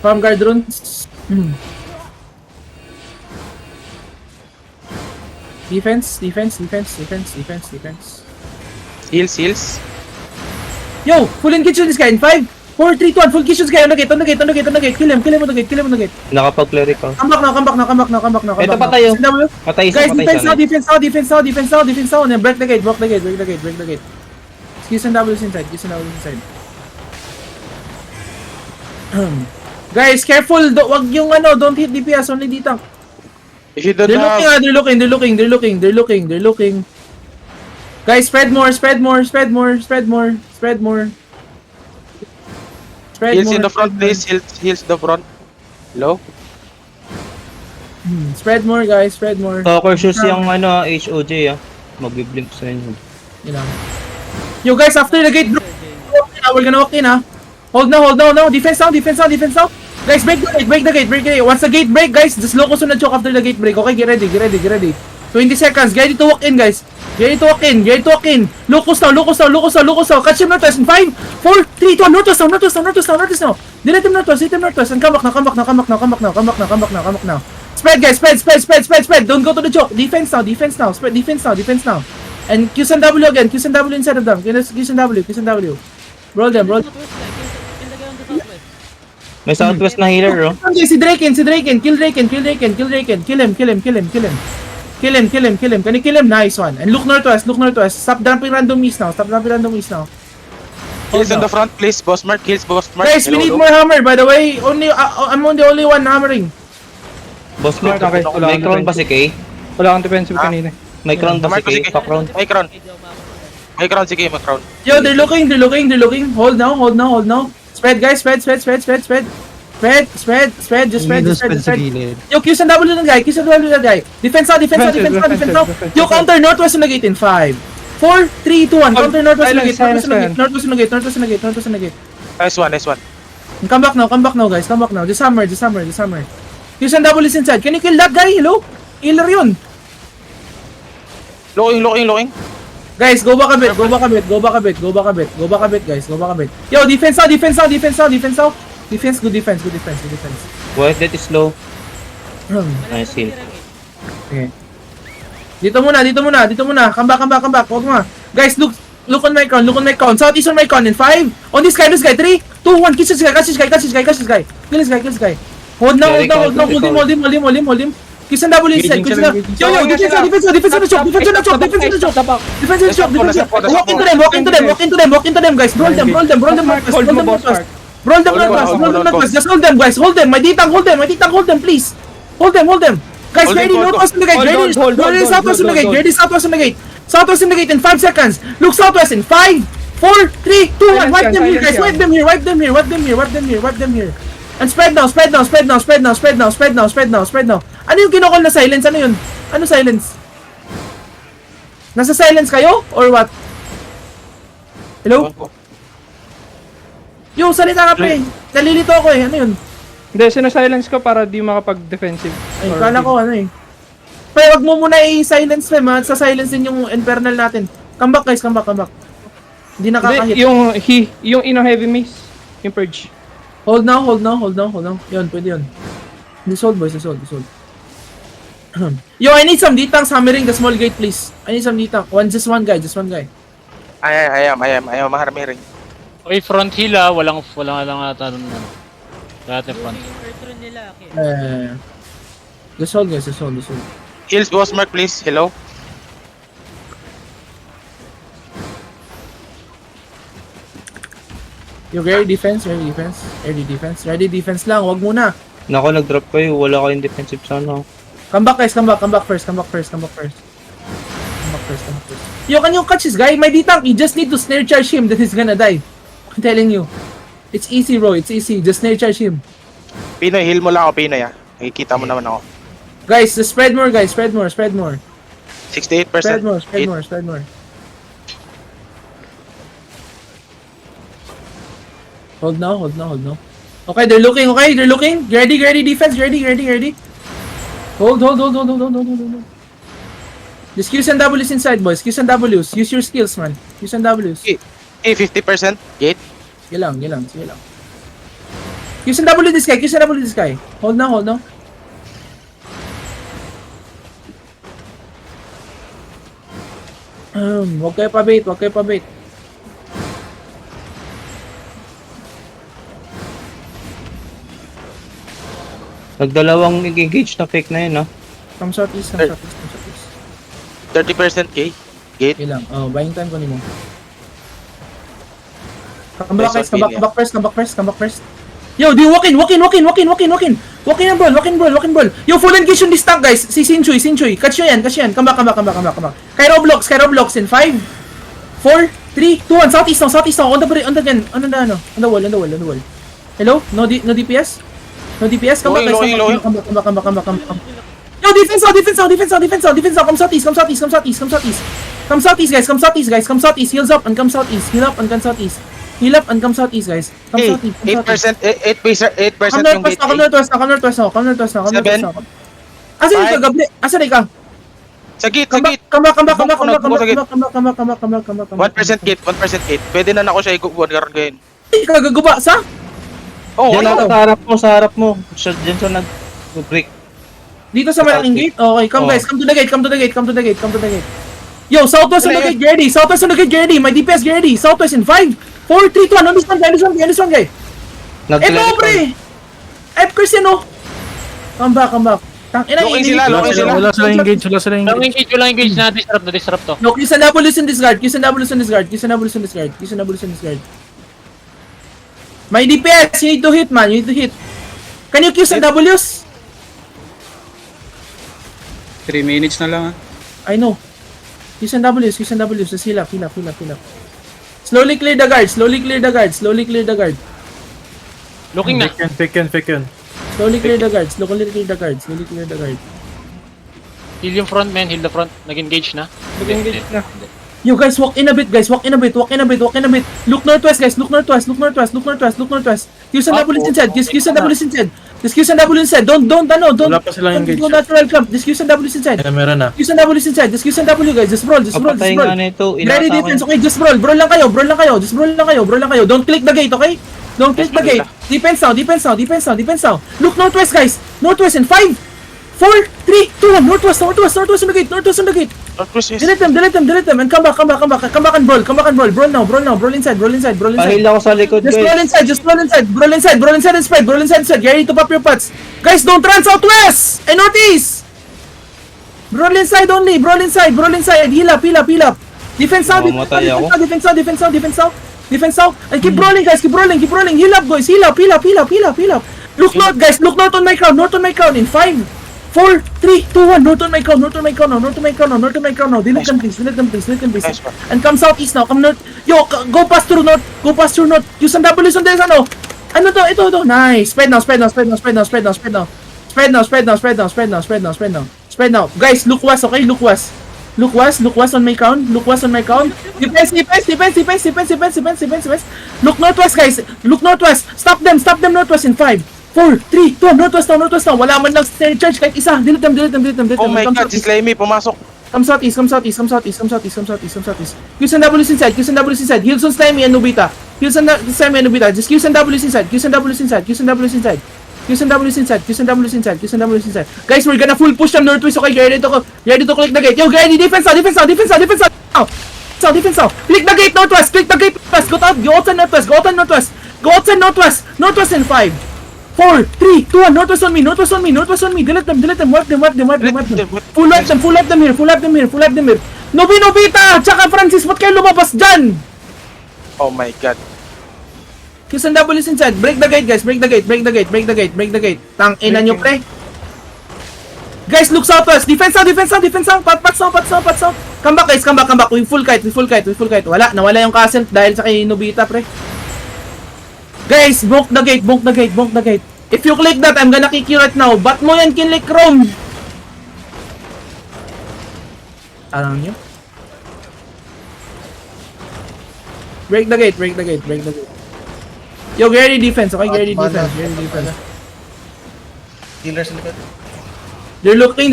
Farm guard runes. Defense. Heals. Yo, full engage this guy in 5, 4, 3, 2, 1. Full engage this guy. On the gate. Kill him on the gate. Nakapag-cleric ako. Come back now. Ito patay yun. SNW. Patay isa, Guys, patay isa. defense now. And break the gate. Q's and W's inside. Guys, careful. Wag yung don't hit DPS. Only D-tank. If you don't They're have... looking. Guys, spread more. Heals in the front, please. Heals the front. Hello? Spread more, guys. Soccer shoes yung HOJ Magbiblink sa inyo. You know. Yo, guys, after the gate, bro. We're gonna walk in, ha. Hold now. Defense now. Guys, break the gate. Once the gate break, guys, just locus on the choke after the gate break. Okay, get ready. 20 seconds. Get ready to walk in, guys. Get ready to walk in. Locus now. Catch him northwest in 5, 4, 3, 2, 1. Northwest now. Delete him northwest. And come back now. Spread, guys. Spread. Don't go to the choke. Defense now. Spread defense now. And Q's and W again. Q's and W inside of them. Q's and W. Roll them. May southwest na healer, Okay, si Draken. Kill Draken. Kill him. Can you kill him? Nice one. And look northwest. Stop dumping random miss now. Heals in the front, please. Boss Mark. Heals Boss Mark. Guys, we need more hammer. By the way, I'm the only one hammering. Boss Mark, Okay, wala may akong crown ba si Kay? Wala akong defensive kanina. May crown ba si Mark, Kay? sige. Pa-crown? May crown. Sige, may crown. Yo, they're looking. Hold now. Spread, guys. Spread. Just spread. Yo, Q's and W na guy. Defense now. Yo, counter northwest on the gate in 5, 4, 3, 2, 1. Counter northwest on the gate. Northwest on the gate. Nice one. Come back now, guys. Just hammer. Q's and W is inside. Can you kill that guy? Hello? Healer yun. Looking. Guys, go back a bit, guys. Yo, defense now. Defense, good defense. White that is low. Nice heal. Okay. Dito muna. Come back. Huwag mo. Guys, look on my crown. Southeast on my crown in 5. On this guy. 3, 2, 1. Catch this guy. Kill this guy. Hold him. Kiss and W inside. Yo, defense on the choke. Walk into them, guys. Roll them northwest. Just hold them, guys. Hold them. My D-tank, hold them, please. Hold them. Guys, ready northwest in the gate. Ready southwest in the gate. Southwest in the gate in 5 seconds. Look southwest in 5, 4, 3, 2, 1. Wipe them here, guys. Wipe them here. And spread now. Ano yung kinokol na silence? Ano yun? Ano silence? Nasa silence kayo? Or what? Hello? Yo, salita ka pre. Nalilito ako eh. Ano yun? Hindi, sinasilence ko para di makapag-defensive. Ay, kala ko ano eh. Pre, wag mo muna i-silence pre. Sa-silence din yung infernal natin. Come back guys, come back. Hindi nakakahit. Hindi, yung heavy mace. Yung purge. Hold now. Yun, pwede yun. Dissolve boys, dissolve. Yo, I need some D-tanks hammering the small gate, please. I need some D-tank. Just one guy. I am maharamiring. Okay, front hill walang lang ata nun. Lahat ng front. Just hold guys. Heals Boss Mark, please. Hello? Yo, ready defense. Ready defense lang, wag muna. Nako, nag-drop kayo. Wala kayong defensive sana. Come back first. Yo, can you catch this guy? My D-tank, you just need to snare charge him, then he's gonna die. I'm telling you. It's easy, bro. Just snare charge him. Pinoy, heal mo lang ako, Pinoy Nakikita mo naman ako. Guys, just spread more, guys. Spread more. 68%. Spread more. Hold now. Okay, they're looking. Ready, defense. Ready. Hold. Just Q's and W's inside, boys. Q's and W's. Use your skills, man. Q's and W's. 50%. Gate. Sige lang. QSW this guy, QSW this guy. Hold now, hold now. Huwag kayo pa-bait, huwag kayo pa-bait. Nagdalawang engage na fake na yun, no? Come southeast, come southeast, come southeast. 30% K. Gate. Okay lang. Oh, buying time ko ni mo. Come back, guys. Come back, come back first, come back first, come back first. Yo, di walk in, walk in, walk in, walk in, walk in, walk in. Walk in ang ball, walk in ball, walk in ball. Yo, full engage on this tank, guys. Si Sinchoy, Sinchoy. Catch nyo yan, catch nyo yan. Come back, come back, come back, come back, come back. Cairo blocks in 5, 4, 3, 2, 1. Southeast now, southeast now. On the wall, on the wall. Hello? No DPS? No DPS? Come back, guys. Come back. Yo, defense out. Come southeast, guys. Come southeast. Heals up and come southeast. Heal up and come southeast. Heal up and come southeast, guys. Come Hey, southeast. 8% Come yung gate. northwest now. Come northwest now. Asan ka, Gabri? Asan ka? Sa gate, Come back. 1% gate, 1% gate. Pwede na ako siya i-guard ngayon. Ikaw gagawa sa? Oh, Diyan ano? sa harap mo. Diyan siya nag-break. Dito sa malaking gate? Okay, come guys. Come to the gate. Yo, southwest on the gate, Gerdy. My DPS, Gerdy. Southwest in 5, 4, 3, 2, 1. On this one, guy. Eto, pre! Chris, no? Come back. Looking sila. Wala sila engage. Walang engage na disrupt to. No, QSW in this guard. My DPS, you need to hit, man. Can you QSWs? 3 minutes na lang I know. QSWs, just heal up. Slowly clear the guard. Looking na. Fake yun. Slowly clear the guard. Heal yung front, man. Heal the front. Nag-engage na. Nag-engage na. Yo guys, walk in a bit. Look northwest, guys. Look northwest. QSW is inside. Don't. Wala pa silang engage. Don't natural camp. This QSW is inside. Meron na. QSW is inside. This QSW, guys. Just roll. Papatay nga na ito. Ready defense, okay? Just roll. Bro lang kayo. Don't click the gate, okay? Don't click the gate. Defense now. Look northwest, guys. Northwest in 5, 4, 3, 2, 1. Northwest on the gate. Northwest, yes. Delete them, and come back and brawl. Brawl inside. Pahil ako sa likod, Just guys. brawl inside and spread. Get ready to pop your pots. Guys, don't run southwest and northeast. Brawl inside only. Heal up. Defense out. Mamamatay ako. Defense out. And keep brawling, guys. Keep brawling. Heal up, guys. Heal up. Look north, guys. Look north on my crown. In 5, 4, 3, 2, 1. North on my crown now. Delete them, please. Nice one. And come southeast now. Come north. Yo, go past through north. Use some W's on this, ano? Ano to? Ito. Nice. Spread now. Guys, look west, okay? Look west on my crown. Defense. Look northwest, guys. Stop them northwest in 5, 4, 3, 2, northwest now. Wala man lang charge kahit isa. Delete them. Oh my god, si Slimy pumasok. Come southeast. QSW is inside. Heals on Slimy and Nobita. Just QSW is inside. Guys, we're gonna full push them northwest, okay? Ready to click the gate. Yo, ready, defense now. Defense now. Click the gate northwest. Go outside northwest. Northwest in 5, 4, 3, 2, 1. Northwest on me. Delete them. Wipe them. Full wipe them here. Nobita! Tsaka Francis, ba't kayo lumabas dyan? Oh my god. QSW is inside. Break the gate, guys. Break the gate. Tang ina nyo, pre. Guys, look southwest. Defense out. Pats out. Come back, guys. We full kite. Nawala yung castle dahil sa kay Nobita, pre. Guys, bonk the gate. If you click that, I'm gonna kick you right now. Ba't mo yan kinlik, Chrome? Alam nyo? Break the gate. Yo, Gary defense, okay? Gary defense. Healers likod. They're looking.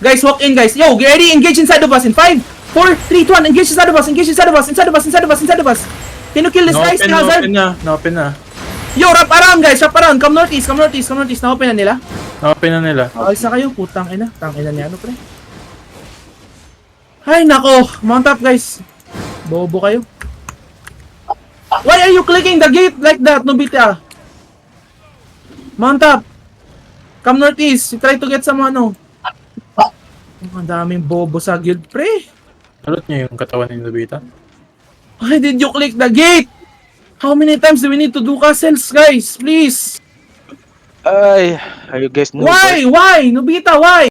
Guys, walk in, guys. Yo, Gary, engage inside of us in 5, 4, 3, 2, 1. Engage inside of us. Can you kill this guy, Hazard? Na-open na. Yo, wrap around guys, wrap around. Come northeast, come northeast, come northeast. Na-open na nila. Open na nila. Alis na kayo, putang ina. Tang ina niya, ano pre? Ay, nako. Mount up, guys. Bobo kayo. Why are you clicking the gate like that, Nobita? Mount up. Come northeast. You try to get some ano. Ang daming bobo sa guild, pre. Alot niya yung katawan ni Nobita. Why did you click the gate? How many times do we need to do castles, guys? Please. Ay, are you guys moving? Why? Why? Nobita, why?